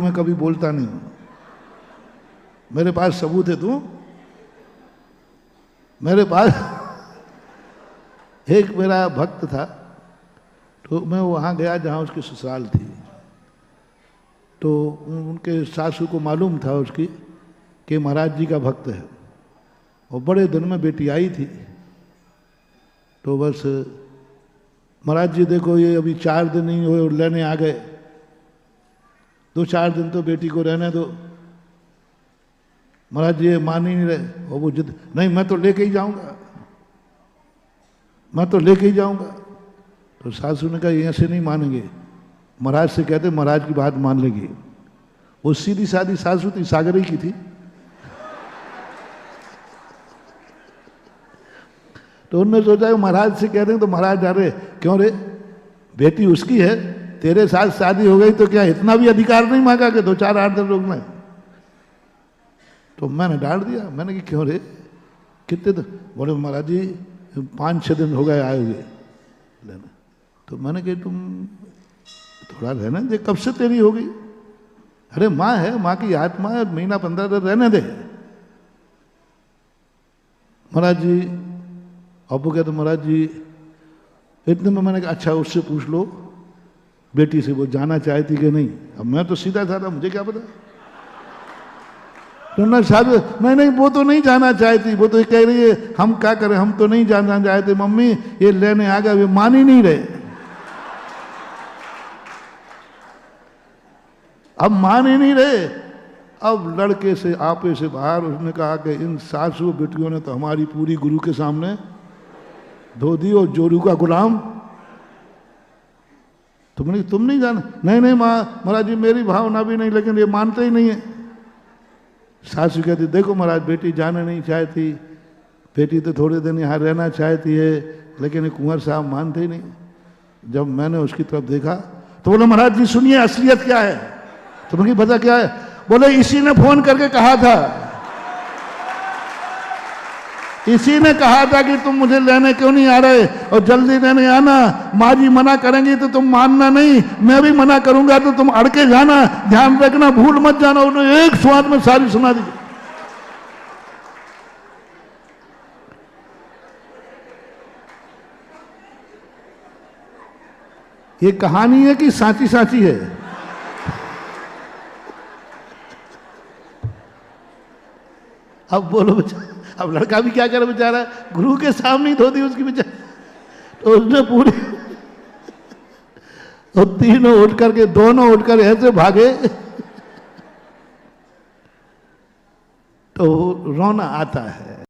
मैं कभी बोलता नहीं हूं, मेरे पास सबूत है। तू मेरे पास एक मेरा भक्त था, तो मैं वहाँ गया जहाँ उसकी ससुराल थी, तो उनके सासू को मालूम था उसकी कि महाराज जी का भक्त है, और बड़े दिन में बेटी आई थी। तो बस महाराज जी देखो ये अभी 4 दिन नहीं हुए और लेने आ गए, 2-4 दिन तो बेटी को रहने दो। महाराज जी मान ही नहीं रहे, और वो जिद, नहीं मैं तो लेके ही जाऊंगा, मैं तो लेके ही जाऊंगा। तो सासू ने कहा ऐसे नहीं मानेंगे, महाराज से कहते महाराज की बात मान लेगी। वो सीधी सादी सासू थी, सागरी की थी। तो उन्होंने सोचा महाराज से कह रहे हैं तो महाराज जा रहे, क्यों रे बेटी उसकी है, तेरे साथ शादी हो गई तो क्या इतना भी अधिकार नहीं मांगा कि 2-4-8 दिन रुकना है? तो मैंने डांट दिया, मैंने कि क्यों रे कितने तो बोले महाराज जी 5-6 दिन हो गए आए हुए लेना। तो मैंने कहा तुम थोड़ा रहने दे, कब से तेरी हो गई? अरे माँ है, माँ की आत्मा है, महीना 15 दिन रहने दे। महाराज जी अब वो कहते महाराज जी इतने में मैंने कहा अच्छा उससे पूछ लो बेटी से वो जाना चाहती कि नहीं। अब मैं तो सीधा साधा, मुझे क्या पता। तो ना शादी नहीं वो तो नहीं जाना चाहती, वो तो कह रही है हम क्या करें, हम तो नहीं जाना चाहते मम्मी, ये लेने आ गए, वे मान ही नहीं रहे। अब मान ही नहीं रहे। अब लड़के से आपे से बाहर उसने कहा कि इन सासू बेटियों ने तो हमारी पूरी गुरु के सामने धो दी, और जोरू का गुलाम तुम नहीं जाना। नहीं माँ महाराज जी मेरी भावना भी नहीं, लेकिन ये मानते ही नहीं है। सासू कहती देखो महाराज बेटी जाना नहीं चाहती, बेटी तो थोड़े दिन यहाँ रहना चाहती है, लेकिन ये कुंवर साहब मानते ही नहीं। जब मैंने उसकी तरफ देखा तो बोले महाराज जी सुनिए असलियत क्या है। तो मुझे पता क्या है? बोले इसी ने फोन करके कहा था, इसी ने कहा था कि तुम मुझे लेने क्यों नहीं आ रहे, और जल्दी लेने आना, माँ जी मना करेंगी तो तुम मानना नहीं, मैं भी मना करूंगा तो तुम अड़के जाना, ध्यान रखना, भूल मत जाना। उन्होंने एक स्वाद में सारी सुना दी। ये कहानी है कि साची साची है? अब बोलो बच्चा, अब लड़का भी क्या करे बेचारा, गुरु के सामने ही धो दी उसकी बेचारा। तो उसने पूरी तो तीनों उठ करके, दोनों उठ कर ऐसे भागे तो रोना आता है।